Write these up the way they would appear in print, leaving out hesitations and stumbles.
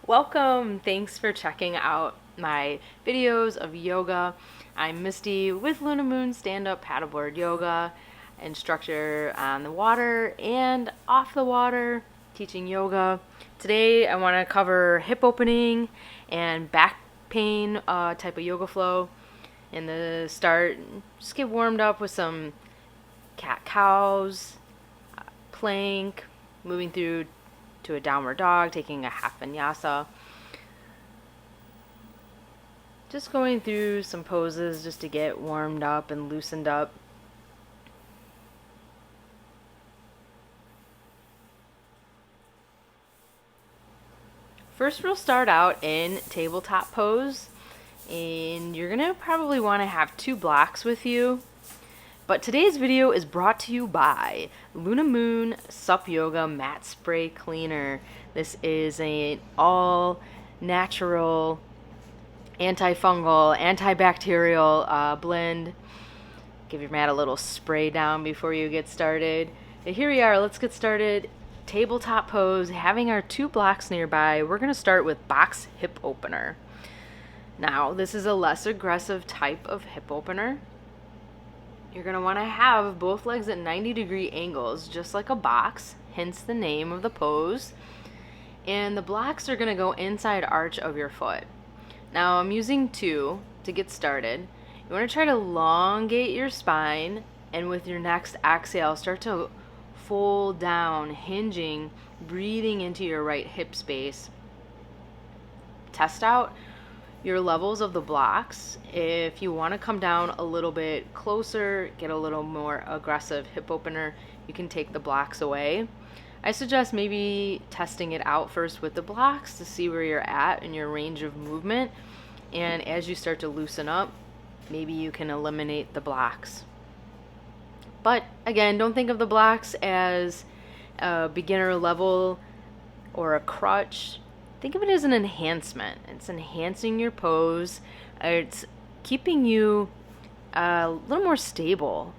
Welcome! Thanks for checking out my videos of yoga. I'm Misty with Luna Moon Stand-Up Paddleboard Yoga, instructor on the water and off the water, teaching yoga. Today I want to cover hip opening and back pain type of yoga flow. In the start, just get warmed up with some cat-cows, plank, moving through to a downward dog, taking a half vinyasa. Just going through some poses just to get warmed up and loosened up. First, we'll start out in tabletop pose, and you're gonna probably want to have two blocks with you. But today's video is brought to you by Luna Moon Sup Yoga Mat Spray Cleaner. This is an all natural antifungal, antibacterial blend. Give your mat a little spray down before you get started. And here we are, let's get started. Tabletop pose, having our two blocks nearby. We're gonna start with box hip opener. Now, this is a less aggressive type of hip opener. You're going to want to have both legs at 90-degree angles, just like a box, hence the name of the pose. And the blocks are going to go inside arch of your foot. Now, I'm using two to get started. You want to try to elongate your spine, and with your next exhale, start to fold down, hinging, breathing into your right hip space. Test out your levels of the blocks. If you want to come down a little bit closer, get a little more aggressive hip opener, you can take the blocks away. I suggest maybe testing it out first with the blocks to see where you're at in your range of movement, and as you start to loosen up, maybe you can eliminate the blocks. But again, don't think of the blocks as a beginner level or a crutch. Think of it as an enhancement. It's enhancing your pose. It's keeping you a little more stable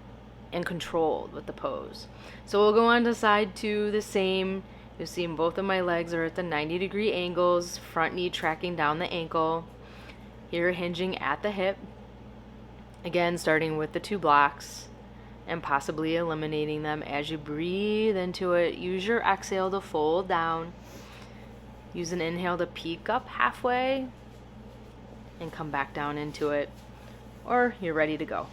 and controlled with the pose. So we'll go on to side two, the same. You'll see both of my legs are at the 90-degree angles, front knee tracking down the ankle. Here hinging at the hip. Again, starting with the two blocks and possibly eliminating them as you breathe into it. Use your exhale to fold down. Use an inhale to peak up halfway and come back down into it, or you're ready to go.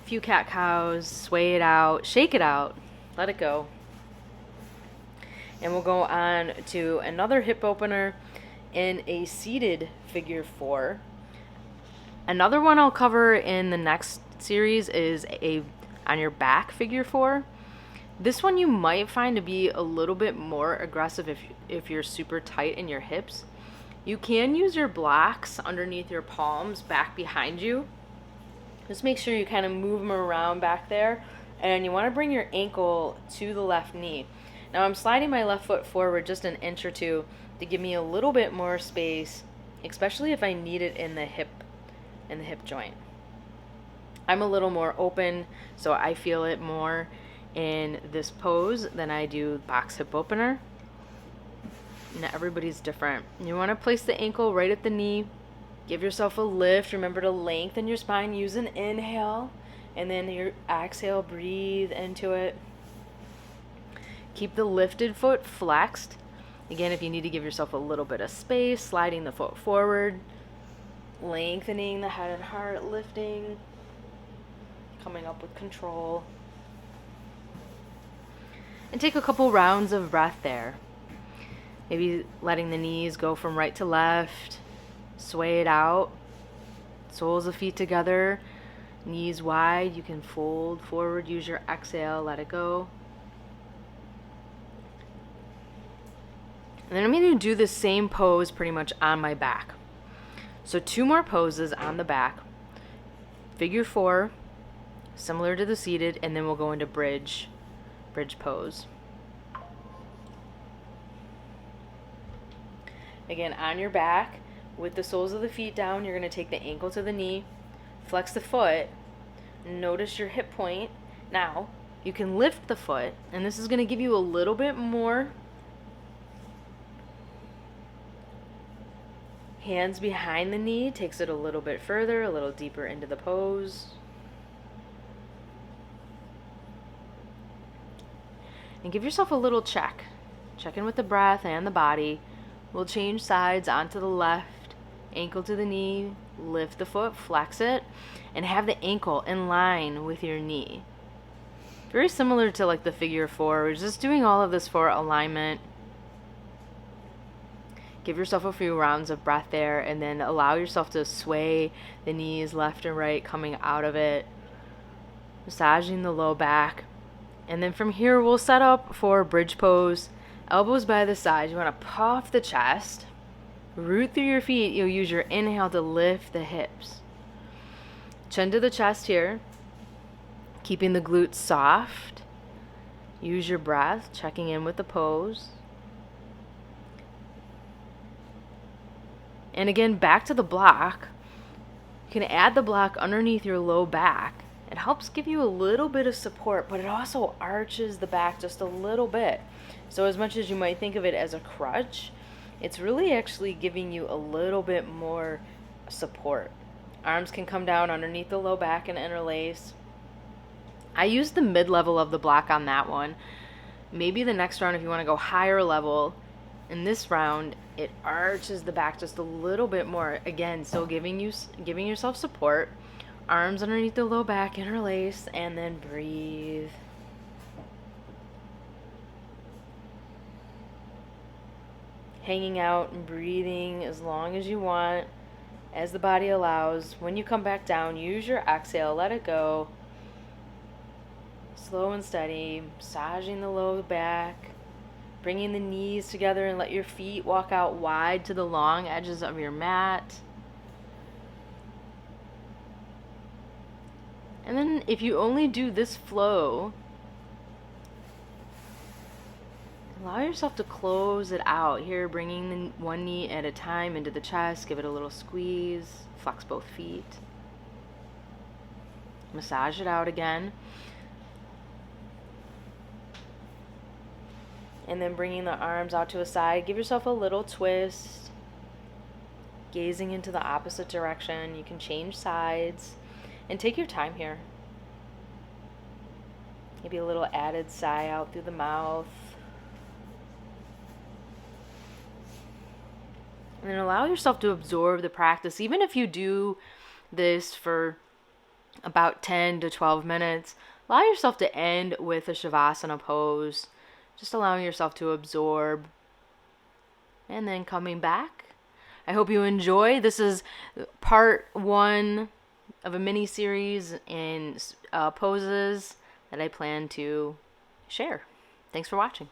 A few cat-cows, sway it out, shake it out, let it go. And we'll go on to another hip opener in a seated figure four. Another one I'll cover in the next series is a on your back figure four. This one you might find to be a little bit more aggressive if you're super tight in your hips. You can use your blocks underneath your palms back behind you. Just make sure you kind of move them around back there, and you want to bring your ankle to the left knee. Now I'm sliding my left foot forward just an inch or two to give me a little bit more space, especially if I need it in the hip joint. I'm a little more open, so I feel it more in this pose than I do box hip opener. Now everybody's different. You want to place the ankle right at the knee. Give yourself a lift. Remember to lengthen your spine. Use an inhale, and then your exhale, breathe into it. Keep the lifted foot flexed. Again, if you need to give yourself a little bit of space, sliding the foot forward, lengthening the head and heart, lifting, coming up with control. And take a couple rounds of breath there. Maybe letting the knees go from right to left. Sway it out. Soles of feet together. Knees wide. You can fold forward. Use your exhale. Let it go. And then I'm going to do the same pose pretty much on my back. So two more poses on the back. Figure four. Similar to the seated. And then we'll go into bridge pose. Again, on your back with the soles of the feet down, you're going to take the ankle to the knee, flex the foot, notice your hip point. Now you can lift the foot, and this is going to give you a little bit more Hands behind the knee takes it a little bit further, a little deeper into the pose. And give yourself a little check. Check in with the breath and the body. We'll change sides onto the left, ankle to the knee, lift the foot, flex it, and have the ankle in line with your knee. Very similar to like the figure four. We're just doing all of this for alignment. Give yourself a few rounds of breath there, and then allow yourself to sway the knees left and right coming out of it, massaging the low back. And then from here, we'll set up for bridge pose. Elbows by the sides. You want to puff the chest. Root through your feet. You'll use your inhale to lift the hips. Chin to the chest here. Keeping the glutes soft. Use your breath, checking in with the pose. And again, back to the block. You can add the block underneath your low back. It helps give you a little bit of support, but it also arches the back just a little bit. So as much as you might think of it as a crutch, it's really actually giving you a little bit more support. Arms can come down underneath the low back and interlace. I used the mid-level of the block on that one. Maybe the next round, if you want to go higher level, in this round, it arches the back just a little bit more. Again, still giving yourself support. Arms underneath the low back, interlace, and then breathe. Hanging out and breathing as long as you want, as the body allows. When you come back down, use your exhale, let it go. Slow and steady, massaging the low back, bringing the knees together and let your feet walk out wide to the long edges of your mat. And then if you only do this flow, allow yourself to close it out here, bringing the one knee at a time into the chest. Give it a little squeeze. Flex both feet. Massage it out again. And then bringing the arms out to a side. Give yourself a little twist. Gazing into the opposite direction. You can change sides. And take your time here. Maybe a little added sigh out through the mouth. And then allow yourself to absorb the practice. Even if you do this for about 10 to 12 minutes, allow yourself to end with a Shavasana pose. Just allowing yourself to absorb. And then coming back. I hope you enjoy. This is part 1 of a mini series in poses that I plan to share. Thanks for watching.